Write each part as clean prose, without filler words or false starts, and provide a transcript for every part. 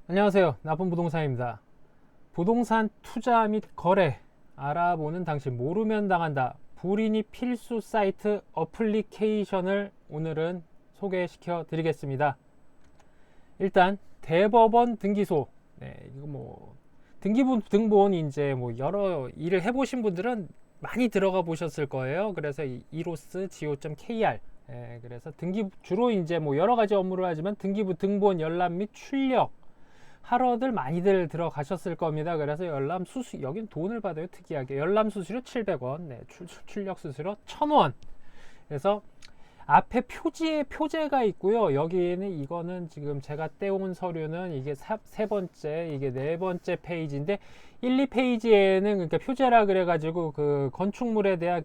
안녕하세요. 나쁜부동산입니다. 부동산 투자 및 거래 알아보는 당신 모르면 당한다. 불이니 필수 사이트 어플리케이션을 오늘은 소개시켜 드리겠습니다. 일단 대법원 등기소. 이거 등기부 등본 이제 여러 일을 해보신 분들은 많이 들어가 보셨을 거예요. 그래서 eros.go.kr 그래서 주로 이제 여러 가지 업무를 하지만 등기부 등본 열람 및 출력 하러들 많이들 들어가셨을 겁니다. 그래서 열람 수수 여긴 돈을 받아요. 특이하게 열람 수수료 700원, 출력 수수료 1000원. 그래서 앞에 표제가 있고요. 여기에는 이거는 지금 제가 떼온 서류는 이게 세 번째, 이게 네 번째 페이지인데 1, 2페이지에는 그러니까 표제라 그래가지고 그 건축물에 대한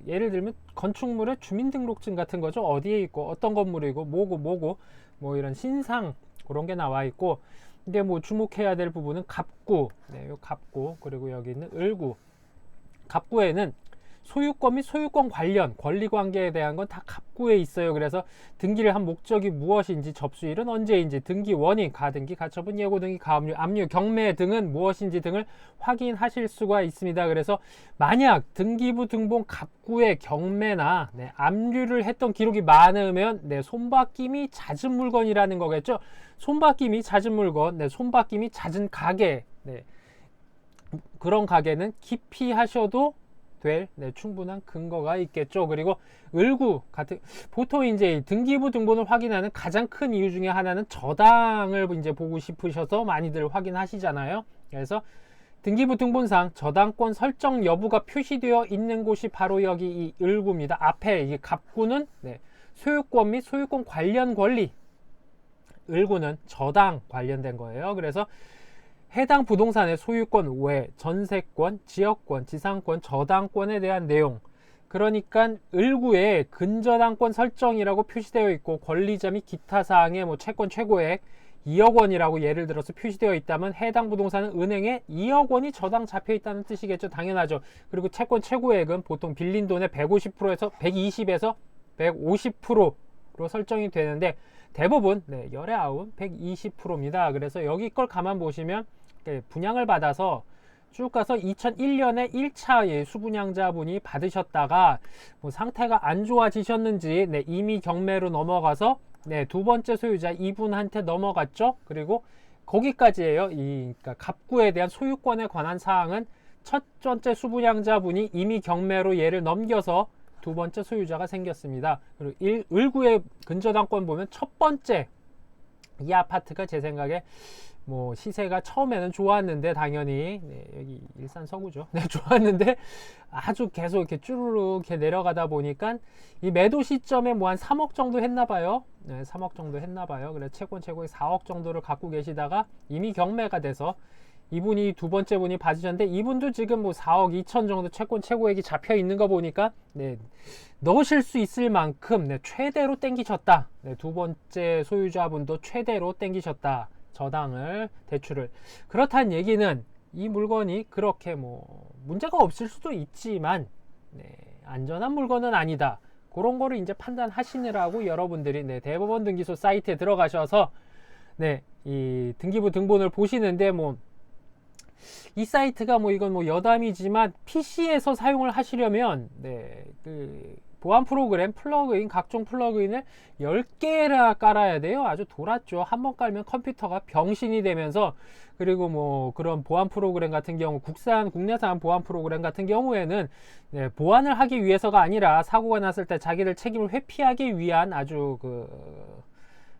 예를 들면 건축물의 주민등록증 같은 거죠. 어디에 있고 어떤 건물이고 뭐고 이런 신상 그런 게 나와 있고. 근데 주목해야 될 부분은 갑구, 요 갑구, 그리고 여기 있는 을구. 갑구에는 소유권 및 소유권 관련 권리관계에 대한 건 다 갑구에 있어요. 그래서 등기를 한 목적이 무엇인지, 접수일은 언제인지, 등기 원인, 가등기, 가처분, 예고등기, 가압류, 압류, 경매 등은 무엇인지 등을 확인하실 수가 있습니다. 그래서 만약 등기부 등본 갑구에 경매나 압류를 했던 기록이 많으면 손바뀜이 잦은 물건이라는 거겠죠. 손바뀜이 잦은 물건, 손바뀜이 잦은 가게, 그런 가게는 기피하셔도 될 충분한 근거가 있겠죠. 그리고 을구 같은 보통 이제 등기부 등본을 확인하는 가장 큰 이유 중에 하나는 저당을 이제 보고 싶으셔서 많이들 확인하시잖아요. 그래서 등기부 등본상 저당권 설정 여부가 표시되어 있는 곳이 바로 여기 이 을구입니다. 앞에 이 갑구는 소유권 및 소유권 관련 권리, 을구는 저당 관련된 거예요. 그래서 해당 부동산의 소유권 외 전세권, 지역권, 지상권, 저당권에 대한 내용, 그러니까 을구에 근저당권 설정이라고 표시되어 있고 권리자 및 기타 사항의 채권 최고액 2억 원이라고 예를 들어서 표시되어 있다면 해당 부동산은 은행에 2억 원이 저당 잡혀 있다는 뜻이겠죠. 당연하죠. 그리고 채권 최고액은 보통 빌린 돈의 150%에서 120에서 150%로 설정이 되는데 대부분 열의 아홉 120%입니다. 그래서 여기 걸 가만 보시면 분양을 받아서 쭉 가서 2001년에 1차 수분양자분이 받으셨다가 상태가 안 좋아지셨는지 이미 경매로 넘어가서 두 번째 소유자 이분한테 넘어갔죠. 그리고 거기까지예요. 그러니까 갑구에 대한 소유권에 관한 사항은 첫 번째 수분양자분이 이미 경매로 얘를 넘겨서 두 번째 소유자가 생겼습니다. 그리고 을구의 근저당권 보면 첫 번째 이 아파트가 제 생각에 시세가 처음에는 좋았는데 당연히 여기 일산 서구죠. 좋았는데 아주 계속 이렇게 쭈루룩 이렇게 내려가다 보니까 이 매도 시점에 한 3억 정도 했나 봐요. 3억 정도 했나 봐요. 그래서 채권 최고액 4억 정도를 갖고 계시다가 이미 경매가 돼서 이분이 두 번째 분이 받으셨는데 이분도 지금 4억 2천 정도 채권 최고액이 잡혀 있는 거 보니까 넣으실 수 있을 만큼 최대로 땡기셨다. 두 번째 소유자분도 최대로 땡기셨다. 저당을 대출을. 그렇다는 얘기는 이 물건이 그렇게 문제가 없을 수도 있지만 안전한 물건은 아니다. 그런 거를 이제 판단하시느라고 여러분들이 대법원 등기소 사이트에 들어가셔서 이 등기부 등본을 보시는데 이 사이트가 이건 여담이지만 PC에서 사용을 하시려면 보안 프로그램, 플러그인, 각종 플러그인을 10개나 깔아야 돼요. 아주 돌았죠. 한번 깔면 컴퓨터가 병신이 되면서, 그리고 그런 보안 프로그램 같은 경우, 국내산 보안 프로그램 같은 경우에는 보안을 하기 위해서가 아니라 사고가 났을 때 자기들 책임을 회피하기 위한 아주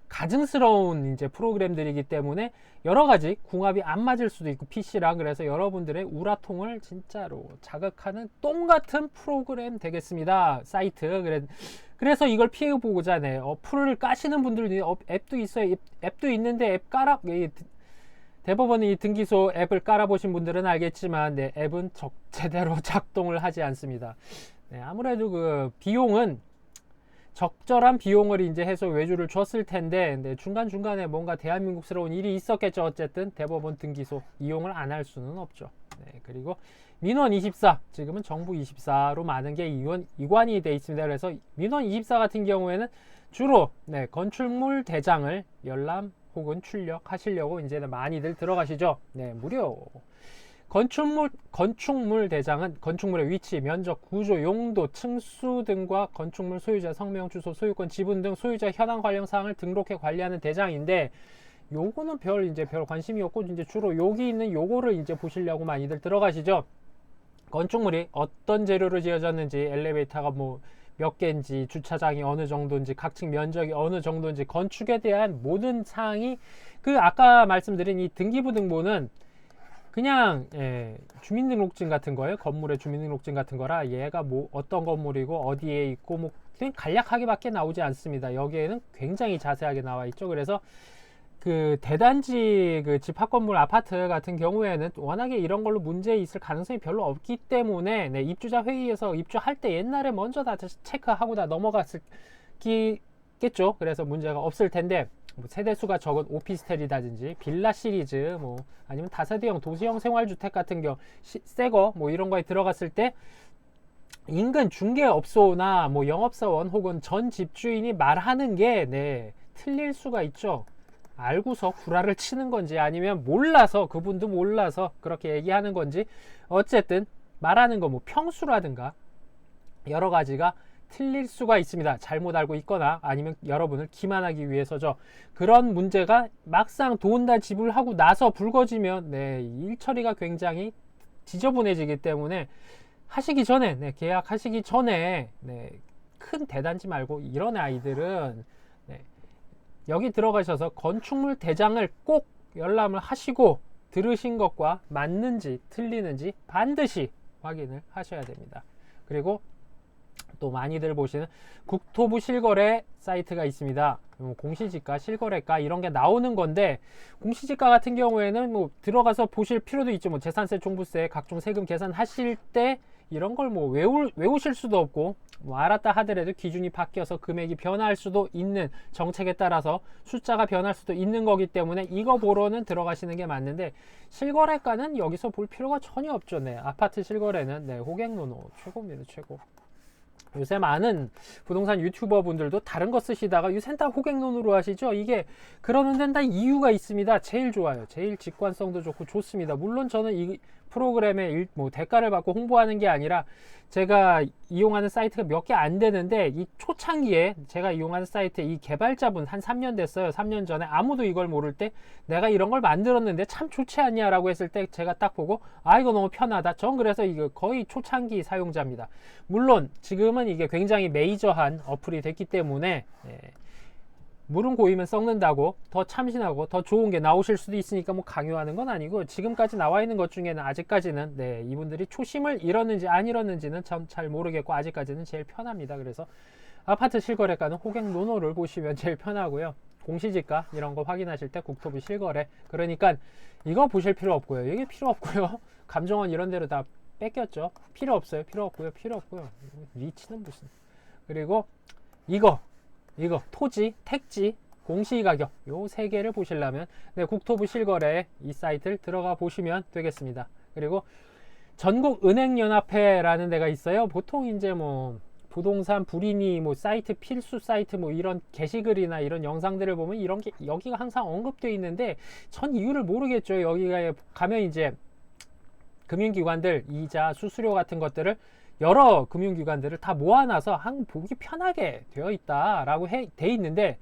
가증스러운 이제 프로그램들이기 때문에 여러 가지 궁합이 안 맞을 수도 있고 PC랑. 그래서 여러분들의 우라통을 진짜로 자극하는 똥 같은 프로그램 되겠습니다. 사이트. 그래서 이걸 피해 보고자 어플을 까시는 분들도 앱도 있어요. 앱도 있는데 앱 대법원 이 등기소 앱을 깔아보신 분들은 알겠지만 앱은 제대로 작동을 하지 않습니다. 아무래도 비용은 적절한 비용을 이제 해서 외주를 줬을 텐데 중간중간에 뭔가 대한민국스러운 일이 있었겠죠. 어쨌든 대법원 등기소 이용을 안 할 수는 없죠. 그리고 민원24, 지금은 정부24로 많은 게 이관이 돼 있습니다. 그래서 민원24 같은 경우에는 주로 건축물 대장을 열람 혹은 출력하시려고 이제는 많이들 들어가시죠. 네, 무료. 건축물 대장은 건축물의 위치, 면적, 구조, 용도, 층수 등과 건축물 소유자 성명, 주소, 소유권, 지분 등 소유자 현황 관련 사항을 등록해 관리하는 대장인데, 요거는 별 관심이 없고 이제 주로 여기 있는 요거를 이제 보시려고 많이들 들어가시죠. 건축물이 어떤 재료로 지어졌는지, 엘리베이터가 뭐 몇 개인지, 주차장이 어느 정도인지, 각층 면적이 어느 정도인지, 건축에 대한 모든 사항이 그 아까 말씀드린 이 등기부등본은 그냥 주민등록증 같은 거예요. 건물의 주민등록증 같은 거라 얘가 뭐 어떤 건물이고 어디에 있고 뭐 그냥 간략하게밖에 나오지 않습니다. 여기에는 굉장히 자세하게 나와 있죠. 그래서 그 대단지 그 집합 건물 아파트 같은 경우에는 워낙에 이런 걸로 문제 있을 가능성이 별로 없기 때문에 입주자 회의에서 입주할 때 옛날에 먼저 다 체크하고 다 넘어갔겠죠. 그래서 문제가 없을 텐데, 뭐 세대수가 적은 오피스텔이라든지 빌라 시리즈, 뭐 아니면 다세대형 도시형 생활주택 같은 경우 새거 뭐 이런 거에 들어갔을 때 인근 중개업소나 뭐 영업사원 혹은 전 집주인이 말하는 게 틀릴 수가 있죠. 알고서 구라를 치는 건지 아니면 몰라서, 그분도 몰라서 그렇게 얘기하는 건지, 어쨌든 말하는 거 뭐 평수라든가 여러 가지가 틀릴 수가 있습니다. 잘못 알고 있거나 아니면 여러분을 기만하기 위해서죠. 그런 문제가 막상 돈 다 지불하고 나서 불거지면 일 처리가 굉장히 지저분해지기 때문에 하시기 전에 계약하시기 전에 큰 대단지 말고 이런 아이들은 여기 들어가셔서 건축물 대장을 꼭 열람을 하시고 들으신 것과 맞는지 틀리는지 반드시 확인을 하셔야 됩니다. 그리고 또 많이들 보시는 국토부 실거래 사이트가 있습니다. 공시지가, 실거래가 이런 게 나오는 건데, 공시지가 같은 경우에는 뭐 들어가서 보실 필요도 있죠. 뭐 재산세, 종부세, 각종 세금 계산하실 때 이런 걸 뭐 외우실 수도 없고, 뭐 알았다 하더라도 기준이 바뀌어서 금액이 변할 수도 있는, 정책에 따라서 숫자가 변할 수도 있는 거기 때문에 이거 보러는 들어가시는 게 맞는데, 실거래가는 여기서 볼 필요가 전혀 없죠. 아파트 실거래는 호갱노노 최고입니다. 최고. 요새 많은 부동산 유튜버 분들도 다른 거 쓰시다가 요새 다 호갱론으로 하시죠. 이게 그러는 데는 다 이유가 있습니다. 제일 좋아요. 제일 직관성도 좋고 좋습니다. 물론 저는 이 프로그램에 뭐 대가를 받고 홍보하는 게 아니라 제가 이용하는 사이트가 몇 개 안 되는데, 이 초창기에 제가 이용하는 사이트 이 개발자분 한 3년 됐어요. 3년 전에 아무도 이걸 모를 때 내가 이런 걸 만들었는데 참 좋지 않냐 라고 했을 때 제가 딱 보고 이거 너무 편하다. 전 그래서 이거 거의 초창기 사용자입니다. 물론 지금은 이게 굉장히 메이저한 어플이 됐기 때문에 물은 고이면 썩는다고 더 참신하고 더 좋은 게 나오실 수도 있으니까 뭐 강요하는 건 아니고, 지금까지 나와 있는 것 중에는 아직까지는 이분들이 초심을 잃었는지 안 잃었는지는 전 잘 모르겠고 아직까지는 제일 편합니다. 그래서 아파트 실거래가는 호갱노노를 보시면 제일 편하고요. 공시지가 이런 거 확인하실 때 국토부 실거래, 그러니까 이거 보실 필요 없고요. 이게 필요 없고요. 감정원 이런 데로 다 뺏겼죠. 필요 없어요. 필요 없고요. 리치는 무슨. 그리고 이거 토지, 택지, 공시가격 요 세 개를 보시려면 국토부 실거래 이 사이트를 들어가 보시면 되겠습니다. 그리고 전국은행연합회라는 데가 있어요. 보통 이제 뭐 부동산 불이니 뭐 사이트, 필수 사이트 뭐 이런 게시글이나 이런 영상들을 보면 이런 게 여기가 항상 언급되어 있는데 전 이유를 모르겠죠. 여기가 가면 이제 금융기관들 이자, 수수료 같은 것들을 여러 금융기관들을 다 모아놔서 한 보기 편하게 되어 있다라고 돼 있는데,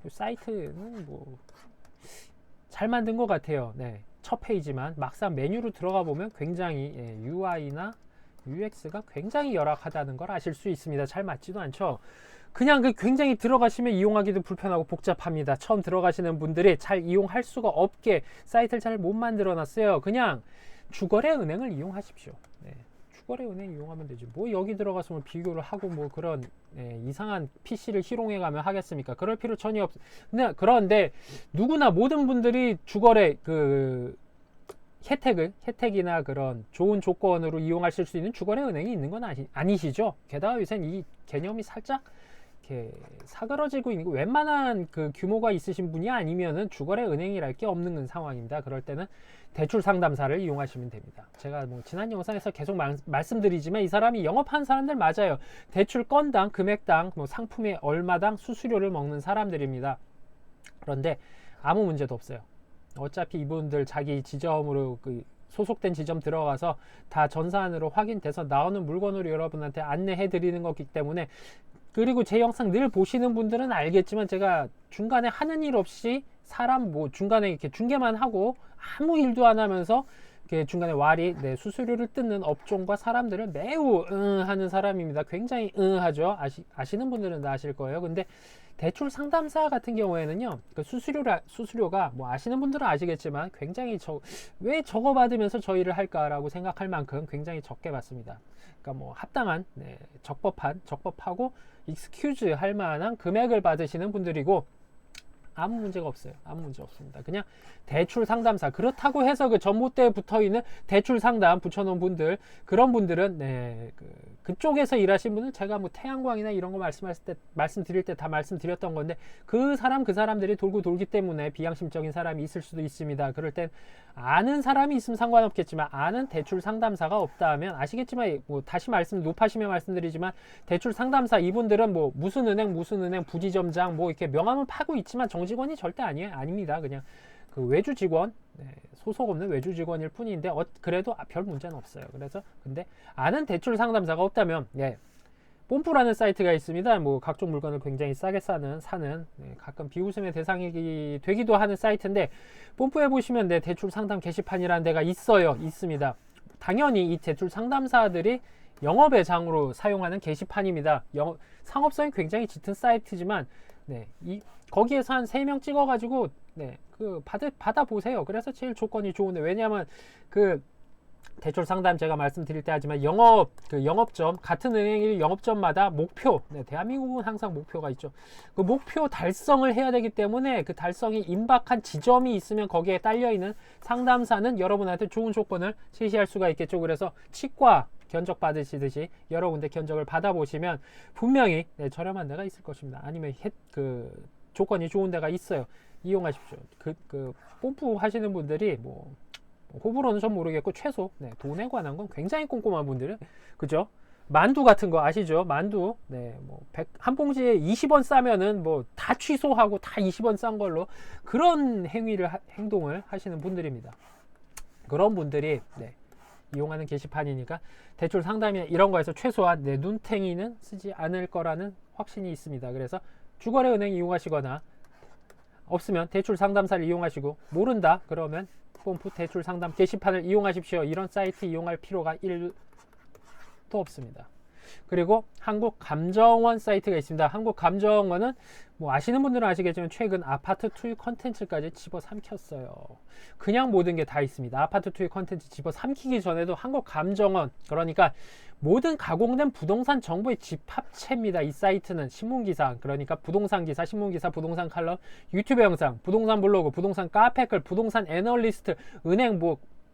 사이트는 뭐 잘 만든 것 같아요. 첫 페이지만 막상 메뉴로 들어가 보면 굉장히 UI나 UX가 굉장히 열악하다는 걸 아실 수 있습니다. 잘 맞지도 않죠. 그냥 굉장히 들어가시면 이용하기도 불편하고 복잡합니다. 처음 들어가시는 분들이 잘 이용할 수가 없게 사이트를 잘 못 만들어 놨어요. 그냥 주거래 은행을 이용하십시오. 주거래 은행 이용하면 되지. 뭐 여기 들어가서 뭐 비교를 하고 뭐 그런 이상한 PC를 희롱해 가면 하겠습니까? 그럴 필요 전혀 없. 그런데 누구나 모든 분들이 주거래 혜택이나 그런 좋은 조건으로 이용하실 수 있는 주거래 은행이 있는 건 아니시죠? 게다가 요새는 이 개념이 살짝 이렇게 사그러지고 있는 거, 웬만한 그 규모가 있으신 분이 아니면은 주거래 은행이랄 게 없는 상황입니다. 그럴 때는 대출 상담사를 이용하시면 됩니다. 제가 뭐 지난 영상에서 계속 말씀드리지만 이 사람이 영업하는 사람들 맞아요. 대출 건당, 금액당, 뭐 상품의 얼마당 수수료를 먹는 사람들입니다. 그런데 아무 문제도 없어요. 어차피 이분들 자기 지점으로 소속된 지점 들어가서 다 전산으로 확인돼서 나오는 물건으로 여러분한테 안내해 드리는 거기 때문에, 그리고 제 영상 늘 보시는 분들은 알겠지만 제가 중간에 하는 일 없이 사람 중간에 이렇게 중계만 하고 아무 일도 안 하면서 이렇게 중간에 와리 수수료를 뜯는 업종과 사람들을 매우 하는 사람입니다. 굉장히 하죠. 아시는 분들은 다 아실 거예요. 근데 대출 상담사 같은 경우에는요, 그 수수료가 아시는 분들은 아시겠지만 굉장히 왜 저거 받으면서 저희를 할까라고 생각할 만큼 굉장히 적게 받습니다. 그러니까 합당한 적법하고 익스큐즈 할 만한 금액을 받으시는 분들이고, 아무 문제가 없어요. 아무 문제 없습니다. 그냥 대출 상담사, 그렇다고 해서 그 전봇대에 붙어있는 대출 상담 붙여놓은 분들, 그런 분들은 그쪽에서 일하신 분은 제가 태양광이나 이런 거 말씀드릴 때 다 말씀드렸던 건데, 그 사람들이 돌고 돌기 때문에 비양심적인 사람이 있을 수도 있습니다. 그럴 땐 아는 사람이 있으면 상관없겠지만, 아는 대출 상담사가 없다 하면, 아시겠지만 다시 높아시면 말씀드리지만, 대출 상담사 이분들은 무슨 은행 부지점장 이렇게 명함은 파고 있지만 정직원이 절대 아닙니다. 그냥 그 외주 직원, 소속 없는 외주 직원일 뿐인데, 그래도 별 문제는 없어요. 그래서 근데 아는 대출 상담사가 없다면, 뽐뿌라는 사이트가 있습니다. 각종 물건을 굉장히 싸게 사는 가끔 비웃음의 대상이 되기도 하는 사이트인데, 뽐뿌에 보시면 대출 상담 게시판이라는 데가 있습니다. 당연히 이 대출 상담사들이 영업의 장으로 사용하는 게시판입니다. 상업성이 굉장히 짙은 사이트지만, 거기에서 한 3명 찍어가지고 받아보세요. 그래서 제일 조건이 좋은데, 왜냐하면 대출 상담 제가 말씀드릴 때 하지만 영업점, 같은 은행의 영업점마다 목표, 대한민국은 항상 목표가 있죠. 그 목표 달성을 해야 되기 때문에, 그 달성이 임박한 지점이 있으면 거기에 딸려있는 상담사는 여러분한테 좋은 조건을 제시할 수가 있겠죠. 그래서 치과 견적 받으시듯이 여러 군데 견적을 받아보시면 분명히 저렴한 데가 있을 것입니다. 아니면 조건이 좋은 데가 있어요. 이용하십시오. 뽐뿌 하시는 분들이 호불호는 전 모르겠고, 최소 돈에 관한 건 굉장히 꼼꼼한 분들은, 그죠? 만두 같은 거 아시죠? 만두 한 봉지에 20원 싸면은 다 취소하고 다 20원 싼 걸로, 그런 행동을 하시는 분들입니다. 그런 분들이 이용하는 게시판이니까 대출 상담이나 이런 거에서 최소한 눈탱이는 쓰지 않을 거라는 확신이 있습니다. 그래서 주거래은행 이용하시거나, 없으면 대출 상담사를 이용하시고, 모른다 그러면 뽐뿌 대출 상담 게시판을 이용하십시오. 이런 사이트 이용할 필요가 1도 없습니다. 그리고 한국감정원 사이트가 있습니다. 한국감정원은 아시는 분들은 아시겠지만 최근 아파트 투유 컨텐츠까지 집어삼켰어요. 그냥 모든 게 다 있습니다. 아파트 투유 컨텐츠 집어삼키기 전에도 한국감정원, 그러니까 모든 가공된 부동산 정보의 집합체입니다. 이 사이트는 신문기사, 그러니까 부동산 기사, 신문기사, 부동산 칼럼, 유튜브 영상, 부동산 블로그, 부동산 카페 글, 부동산 애널리스트, 은행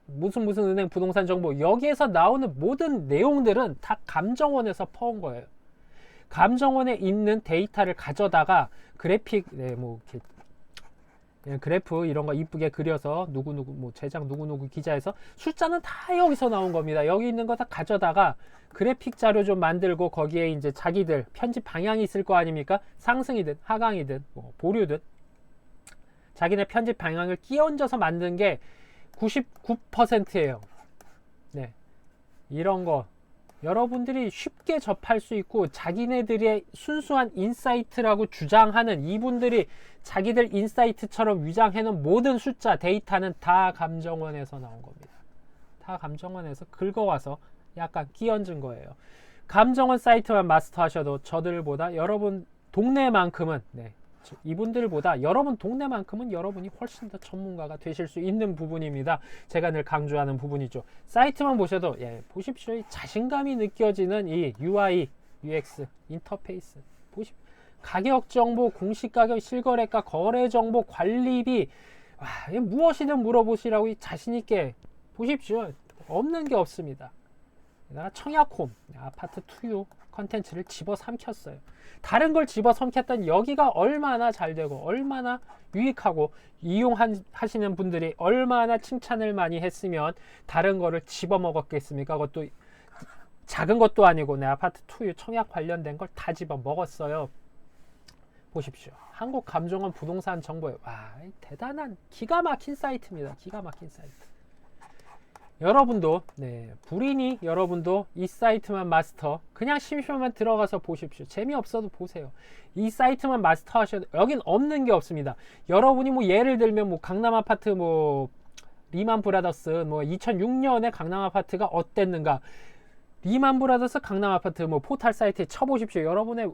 무슨 은행 부동산 정보, 여기에서 나오는 모든 내용들은 다 감정원에서 퍼온 거예요. 감정원에 있는 데이터를 가져다가 그래픽, 이렇게 그래프 이런 거 이쁘게 그려서 제작 누구누구 기자에서 숫자는 다 여기서 나온 겁니다. 여기 있는 거 다 가져다가 그래픽 자료 좀 만들고, 거기에 이제 자기들 편집 방향이 있을 거 아닙니까? 상승이든 하강이든 보류든 자기네 편집 방향을 끼얹어서 만든 게 99%예요. 이런 거 여러분들이 쉽게 접할 수 있고, 자기네들의 순수한 인사이트라고 주장하는 이분들이 자기들 인사이트처럼 위장해놓은 모든 숫자, 데이터는 다 감정원에서 나온 겁니다. 다 감정원에서 긁어와서 약간 끼얹은 거예요. 감정원 사이트만 마스터하셔도 저들보다 여러분 동네만큼은, 이분들보다 여러분 동네만큼은 여러분이 훨씬 더 전문가가 되실 수 있는 부분입니다. 제가 늘 강조하는 부분이죠. 사이트만 보셔도 보십시오. 자신감이 느껴지는 이 UI, UX, 인터페이스 가격 정보, 공시 가격, 실거래가, 거래 정보, 관리비, 무엇이든 물어보시라고 자신 있게 보십시오. 없는 게 없습니다. 청약홈, 아파트 투유 컨텐츠를 집어삼켰어요. 다른 걸 집어삼켰던 여기가 얼마나 잘 되고 얼마나 유익하고 이용하시는 분들이 얼마나 칭찬을 많이 했으면 다른 거를 집어먹었겠습니까? 그것도 작은 것도 아니고 아파트 투유 청약 관련된 걸 다 집어먹었어요. 보십시오. 한국감정원 부동산 정보에 와, 대단한 기가 막힌 사이트입니다. 기가 막힌 사이트. 여러분도 불이니 여러분도 이 사이트만 마스터, 그냥 심심하면 들어가서 보십시오. 재미없어도 보세요. 이 사이트만 마스터 하셔도 여긴 없는 게 없습니다. 여러분이 뭐 예를 들면 뭐 강남 아파트 뭐 리만 브라더스 뭐 2006년에 강남 아파트가 어땠는가, 리만 브라더스 강남 아파트 뭐 포털 사이트에 쳐보십시오.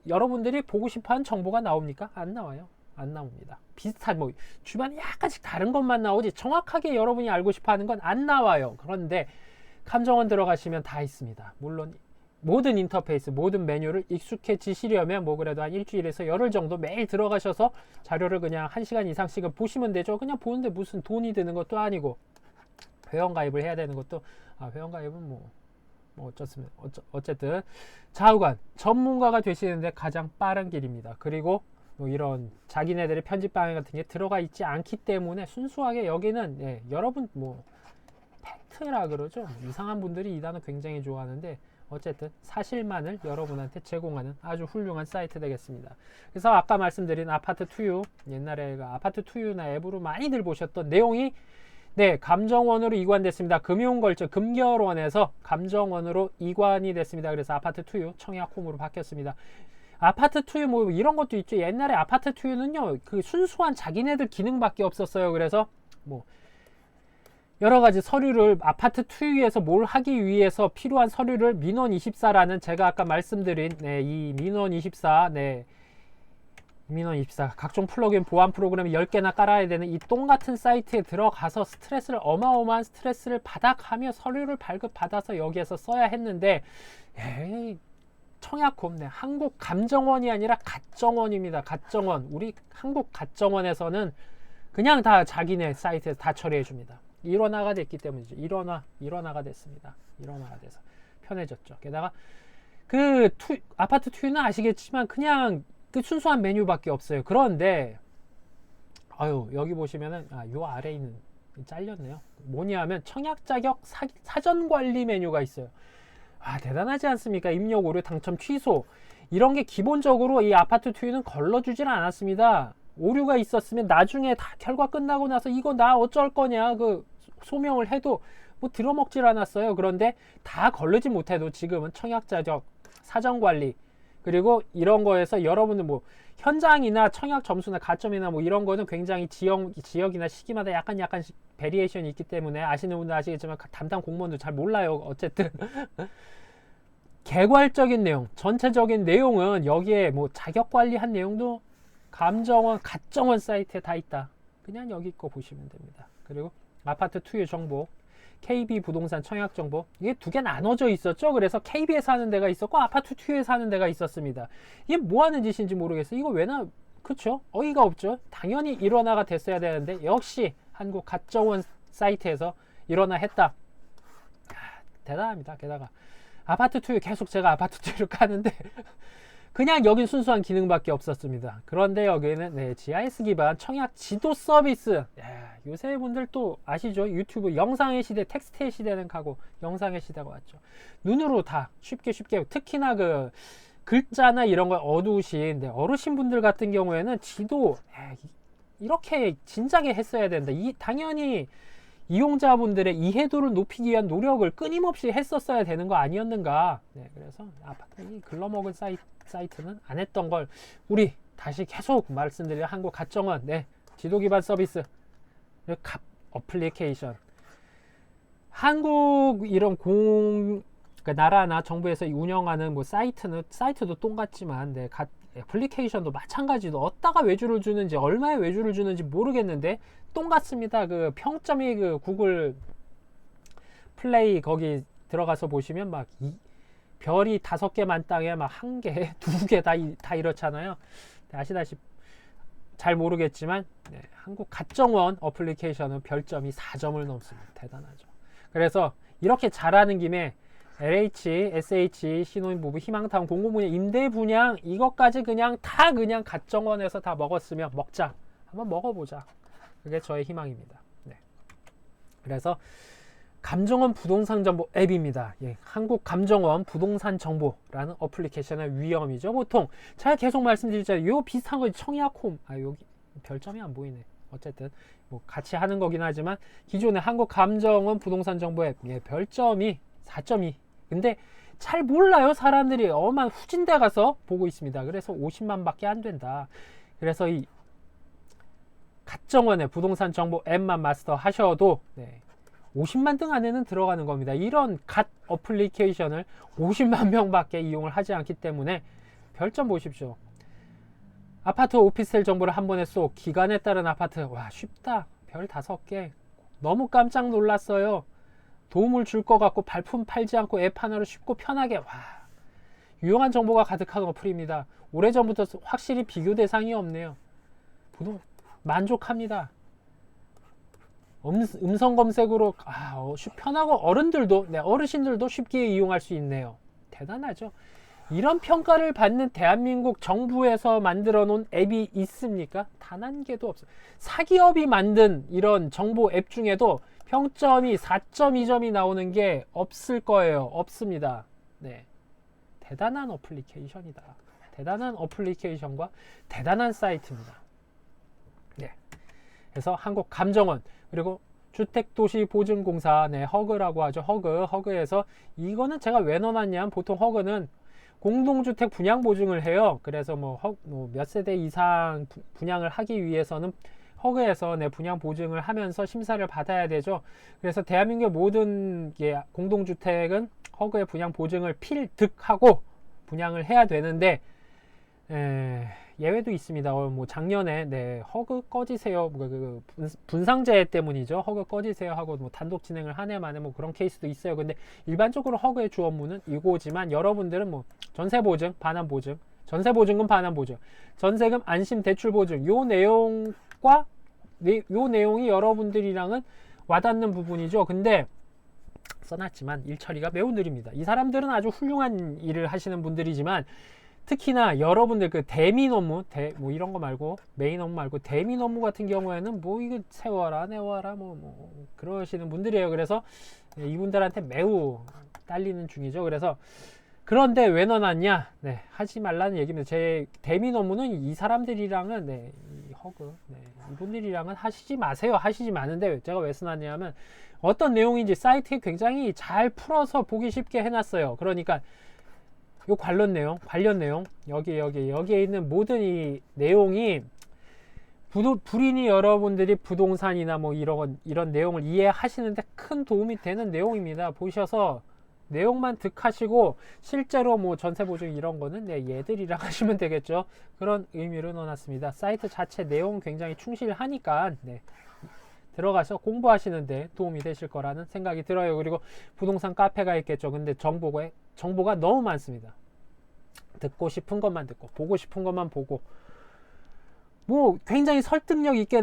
여러분들이 보고 싶어하는 정보가 나옵니까? 안 나와요. 안 나옵니다. 비슷한 뭐 주변에 약간씩 다른 것만 나오지 정확하게 여러분이 알고 싶어하는 건 안 나와요. 그런데 감정원 들어가시면 다 있습니다. 물론 모든 인터페이스, 모든 메뉴를 익숙해지시려면 뭐 그래도 한 일주일에서 열흘 정도 매일 들어가셔서 자료를 그냥 1시간 이상씩은 보시면 되죠. 그냥 보는데 무슨 돈이 드는 것도 아니고, 회원가입을 해야 되는 것도, 회원가입은 뭐 어쨌든 좌우간 전문가가 되시는데 가장 빠른 길입니다. 그리고 뭐 이런 자기네들의 편집 방해 같은 게 들어가 있지 않기 때문에 순수하게 여기는 여러분 뭐 팩트라 그러죠. 이상한 분들이 이 단어 굉장히 좋아하는데 어쨌든 사실만을 여러분한테 제공하는 아주 훌륭한 사이트 되겠습니다. 그래서 아까 말씀드린 아파트 투유, 옛날에 아파트 투유나 앱으로 많이들 보셨던 내용이 감정원으로 이관됐습니다. 금융걸정 금결원에서 감정원으로 이관이 됐습니다. 그래서 아파트 투유 청약홈으로 바뀌었습니다. 아파트 투유 뭐 이런 것도 있죠. 옛날에 아파트 투유는요, 그 순수한 자기네들 기능밖에 없었어요. 그래서 뭐 여러 가지 서류를 아파트 투유에서 뭘 하기 위해서 필요한 서류를 민원24라는 제가 아까 말씀드린 이 민원24 민원24 각종 플러그인 보안 프로그램 10개나 깔아야 되는 이 똥같은 사이트에 들어가서 어마어마한 스트레스를 받아가며 서류를 발급받아서 여기에서 써야 했는데, 청약홈, 한국감정원이 아니라 갓정원입니다. 갓정원. 우리 한국갓정원에서는 그냥 다 자기네 사이트에서 다 처리해 줍니다. 일원화가 됐기 때문이죠. 일원화가 됐습니다. 일원화가 돼서 편해졌죠. 게다가 그 아파트 투유는 아시겠지만 그냥 그 순수한 메뉴밖에 없어요. 그런데 여기 보시면은 요 아래에 있는 잘렸네요. 뭐냐면 청약 자격 사전 관리 메뉴가 있어요. 대단하지 않습니까? 입력 오류, 당첨 취소, 이런 게 기본적으로 이 아파트 투유는 걸러주질 않았습니다. 오류가 있었으면 나중에 다 결과 끝나고 나서 이거 나 어쩔 거냐 그 소명을 해도 뭐 들어먹질 않았어요. 그런데 다 걸르지 못해도 지금은 청약 자격 사전 관리, 그리고 이런 거에서 여러분들 뭐 현장이나 청약 점수나 가점이나 뭐 이런 거는 굉장히 지역이나 시기마다 약간씩 베리에이션이 있기 때문에 아시는 분들 아시겠지만 담당 공무원도 잘 몰라요. 어쨌든 개괄적인 내용, 전체적인 내용은 여기에 뭐 자격 관리한 내용도 감정원, 갓정원 사이트에 다 있다. 그냥 여기 거 보시면 됩니다. 그리고 아파트 투유 정보, KB 부동산 청약 정보, 이게 두 개 나눠져 있었죠. 그래서 KB에 사는 데가 있었고 아파트 투유에 사는 데가 있었습니다. 이게 뭐 하는 짓인지 모르겠어요. 이거 그쵸? 어이가 없죠. 당연히 일원화가 됐어야 되는데 역시 한국 갓정원 사이트에서 일원화했다. 대단합니다. 게다가 아파트 투유 계속 제가 아파트 투유를 까는데 그냥 여긴 순수한 기능밖에 없었습니다. 그런데 여기는 GIS 기반 청약 지도 서비스. 요새 분들 또 아시죠? 유튜브 영상의 시대, 텍스트의 시대는 가고 영상의 시대가 왔죠. 눈으로 다 쉽게 특히나 그 글자나 이런 걸 어두우신 어르신 분들 같은 경우에는 지도 이렇게 진작에 했어야 된다. 당연히 이용자분들의 이해도를 높이기 위한 노력을 끊임없이 했었어야 되는 거 아니었는가. 그래서 이 글러먹은 사이트는 안 했던 걸 우리 다시 계속 말씀드린 한국 갓정원 지도 기반 서비스 갑 어플리케이션, 한국 이런 그러니까 나라나 정부에서 운영하는 뭐 사이트도 똑같지만 애플리케이션도 마찬가지로 어디다가 외주를 주는지, 얼마의 외주를 주는지 모르겠는데 똑같습니다. 그 평점이 그 구글 플레이 거기 들어가서 보시면 막 별이 5개 만땅에 막 1개, 2개 다 이렇잖아요. 아시다시피 잘 모르겠지만 한국 갓정원 어플리케이션은 별점이 4점을 넘습니다. 대단하죠. 그래서 이렇게 잘하는 김에 LH, SH, 신혼부부, 희망타운, 공공분양, 임대분양 이것까지 그냥 갓정원에서 다 먹었으면 한번 먹어보자. 그게 저의 희망입니다. 그래서 감정원 부동산 정보 앱입니다. 예, 한국 감정원 부동산 정보라는 어플리케이션의 위험이죠. 보통 제가 계속 말씀드리잖아요. 요 비슷한 거 청약홈, 여기 별점이 안 보이네. 어쨌든 뭐 같이 하는 거긴 하지만 기존의 한국 감정원 부동산 정보 앱, 예, 별점이 4.2. 근데 잘 몰라요. 사람들이 엄한 후진대 가서 보고 있습니다. 그래서 50만 밖에 안 된다. 그래서 이 갓정원의 부동산 정보 앱만 마스터 하셔도 50만 등 안에는 들어가는 겁니다. 이런 갓 어플리케이션을 50만 명밖에 이용을 하지 않기 때문에 별점 보십시오. 아파트 오피스텔 정보를 한 번에 쏙, 기간에 따른 아파트, 와 쉽다. 별 5개. 너무 깜짝 놀랐어요. 도움을 줄 것 같고 발품 팔지 않고 앱 하나로 쉽고 편하게, 와 유용한 정보가 가득한 어플입니다. 오래전부터 확실히 비교 대상이 없네요. 만족합니다. 음성 검색으로 편하고 어른들도, 어르신들도 쉽게 이용할 수 있네요. 대단하죠. 이런 평가를 받는 대한민국 정부에서 만들어 놓은 앱이 있습니까? 단 한 개도 없어요. 사기업이 만든 이런 정보 앱 중에도 평점이 4.2점이 나오는 게 없을 거예요. 없습니다. 네, 대단한 어플리케이션이다. 대단한 어플리케이션과 대단한 사이트입니다. 네, 그래서 한국감정원, 그리고 주택도시보증공사, 허그라고 하죠. 허그에서 이거는 제가 왜 넣어놨냐면, 보통 허그는 공동주택 분양보증을 해요. 그래서 몇 세대 이상 분양을 하기 위해서는 허그에서 분양보증을 하면서 심사를 받아야 되죠. 그래서 대한민국의 모든 공동주택은 허그의 분양보증을 필득하고 분양을 해야 되는데, 예외도 있습니다. 작년에 허그 꺼지세요, 분상제 때문이죠. 허그 꺼지세요 하고 단독 진행을 한 해 만에 그런 케이스도 있어요. 근데 일반적으로 허그의 주 업무는 이거지만, 여러분들은 전세보증, 반환보증, 전세보증금, 반환보증, 전세금, 안심대출보증, 요 내용이 여러분들이랑은 와닿는 부분이죠. 근데 써놨지만 일 처리가 매우 느립니다. 이 사람들은 아주 훌륭한 일을 하시는 분들이지만, 특히나 여러분들 대민 업무, 이런 거 말고, 메인 업무 말고 대민 업무 같은 경우에는 이거 세워라 내워라 그러시는 분들이에요. 그래서 이분들한테 매우 딸리는 중이죠. 그래서 그런데 왜 넣어놨냐? 하지 말라는 얘기입니다. 제 대민 업무는 이 사람들이랑은 이 허그, 이분들이랑은 하시지 마세요. 하시지 마는데, 제가 왜 써놨냐면, 어떤 내용인지 사이트에 굉장히 잘 풀어서 보기 쉽게 해놨어요. 그러니까 요 관련 내용, 여기에 있는 모든 이 내용이 불인이 여러분들이 부동산이나 이런 내용을 이해하시는데 큰 도움이 되는 내용입니다. 보셔서 내용만 득하시고, 실제로 전세보증 이런 거는 얘들이랑 하시면 되겠죠. 그런 의미로 넣어놨습니다. 사이트 자체 내용 굉장히 충실하니까 들어가서 공부하시는데 도움이 되실 거라는 생각이 들어요. 그리고 부동산 카페가 있겠죠. 근데 정보가 너무 많습니다. 듣고 싶은 것만 듣고, 보고 싶은 것만 보고, 굉장히 설득력 있게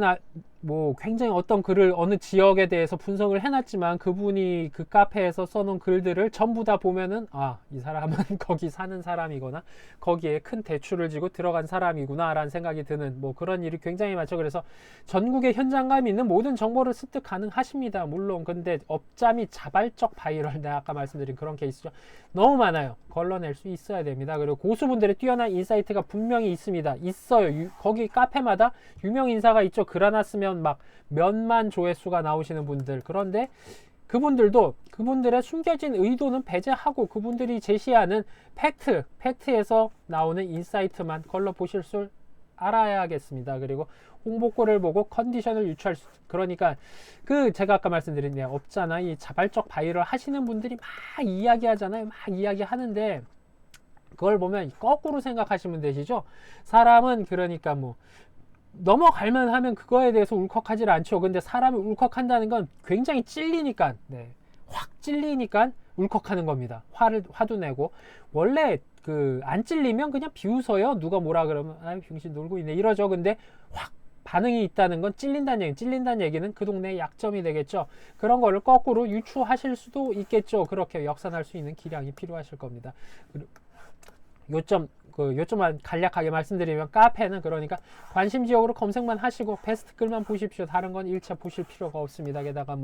굉장히 어떤 글을 어느 지역에 대해서 분석을 해놨지만, 그분이 그 카페에서 써놓은 글들을 전부 다 보면은, 이 사람은 거기 사는 사람이거나 거기에 큰 대출을 지고 들어간 사람이구나 라는 생각이 드는 그런 일이 굉장히 많죠. 그래서 전국의 현장감 있는 모든 정보를 습득 가능하십니다. 물론 근데 업자 및 자발적 바이럴, 내가 아까 말씀드린 그런 케이스죠. 너무 많아요. 걸러낼 수 있어야 됩니다. 그리고 고수분들의 뛰어난 인사이트가 분명히 있어요. 거기 카페마다 유명 인사가 있죠. 글 하나 쓰면 몇만 조회수가 나오시는 분들. 그런데 그분들의 숨겨진 의도는 배제하고, 그분들이 제시하는 팩트에서 나오는 인사이트만 걸러 보실 줄 알아야겠습니다. 그리고 홍보글을 보고 컨디션을 유추할 수, 그러니까 제가 아까 말씀드린 업자나 이 자발적 바이럴 하시는 분들이 막 이야기하잖아요. 막 이야기하는데, 그걸 보면 거꾸로 생각하시면 되시죠. 사람은 그러니까 넘어갈만 하면 그거에 대해서 울컥하지 않죠. 근데 사람이 울컥한다는 건 굉장히 찔리니까, 확 찔리니까 울컥하는 겁니다. 화도 내고. 원래 안 찔리면 그냥 비웃어요. 누가 뭐라 그러면 병신 놀고 있네 이러죠. 근데 확 반응이 있다는 건 찔린다는 얘기는 그 동네의 약점이 되겠죠. 그런 거를 거꾸로 유추하실 수도 있겠죠. 그렇게 역산할 수 있는 기량이 필요하실 겁니다. 요점 그 요점만 간략하게 말씀드리면 카페는 그러니까 관심 지역으로 검색만 하시고 베스트 글만 보십시오. 다른 건 1차 보실 필요가 없습니다. 게다가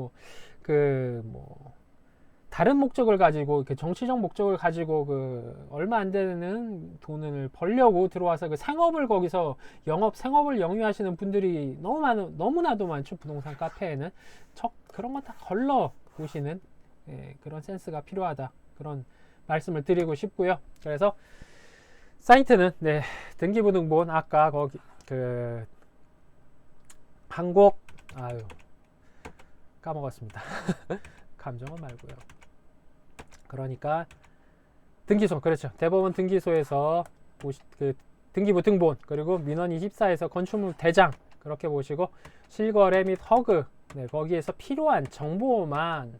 다른 목적을 가지고 이렇게 정치적 목적을 가지고 그 얼마 안 되는 돈을 벌려고 들어와서 그 생업을 거기서 생업을 영위하시는 분들이 너무나도 많죠. 부동산 카페에는 그런 거 다 걸러 보시는 그런 센스가 필요하다. 그런 말씀을 드리고 싶고요. 그래서 사이트는 등기부등본 아까 거기 그 한국 까먹었습니다. 감정은 말고요. 그러니까 등기소, 그렇죠. 대법원 등기소에서 그 등기부 등본, 그리고 민원24에서 건축물 대장 그렇게 보시고 실거래 및 허그 거기에서 필요한 정보만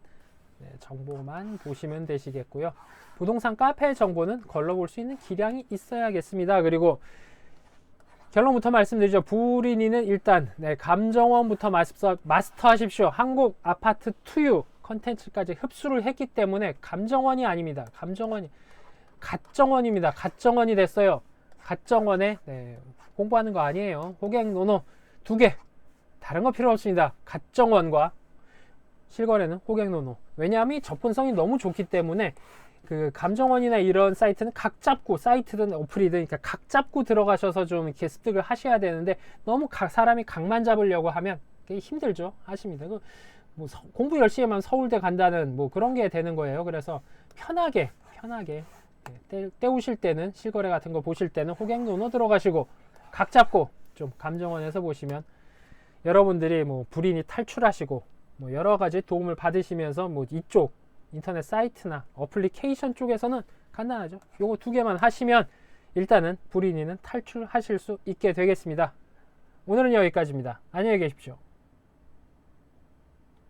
보시면 되시겠고요. 부동산 카페 정보는 걸러볼 수 있는 기량이 있어야겠습니다. 그리고 결론부터 말씀드리죠. 불인이는 일단 감정원부터 마스터하십시오. 한국 아파트 투유 컨텐츠까지 흡수를 했기 때문에 감정원이 아닙니다. 갓정원입니다. 갓정원이 됐어요. 갓정원에 공부하는 거 아니에요. 호갱노노 2개 다른 거 필요 없습니다. 갓정원과 실거래는 호갱노노. 왜냐하면 접근성이 너무 좋기 때문에 그 감정원이나 이런 사이트는 각 잡고, 사이트든 어플이든 그러니까 각 잡고 들어가셔서 좀 이렇게 습득을 하셔야 되는데 너무 사람이 각만 잡으려고 하면 힘들죠. 하십니다. 공부 열심히 하면 서울대 간다는 그런 게 되는 거예요. 그래서 편하게 때우실 때는 실거래 같은 거 보실 때는 호갱노노 들어가시고 각 잡고 좀 감정원에서 보시면 여러분들이 불인이 탈출하시고 여러 가지 도움을 받으시면서 이쪽 인터넷 사이트나 어플리케이션 쪽에서는 간단하죠. 요거 2개만 하시면 일단은 불인이는 탈출하실 수 있게 되겠습니다. 오늘은 여기까지입니다. 안녕히 계십시오.